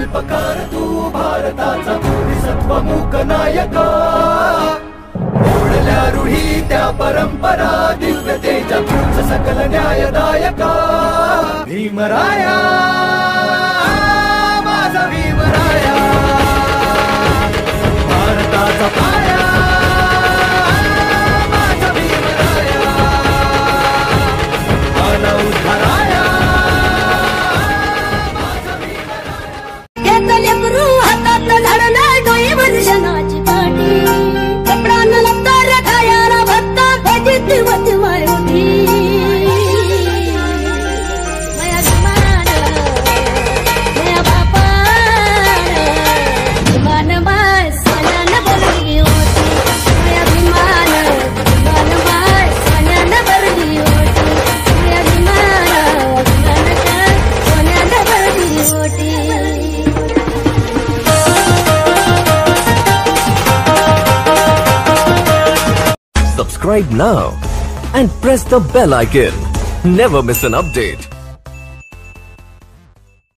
शिल्पकार तू भारताचा बोधिसत्व मूक नायका ओढल्या रूढी त्या परंपरा दिव्य तेजा तुझ सकल न्यायदायका भीमराया माझा भीमराया भारताचा पाया माझा भीमराया आला उद्धाराया माझा भीमराया घेतले गुरु हातात झाडला डोईवर शनाची पाटी कपडा न लपता रखायाला भत्ता भजित वत मारुती माया जमान माया बापा विमान माय साल्यान भरली होती माया विमान माय साल्यान भरली होती माया विमान सोन्यान भरली होती. Subscribe now and press the bell icon. Never miss an update.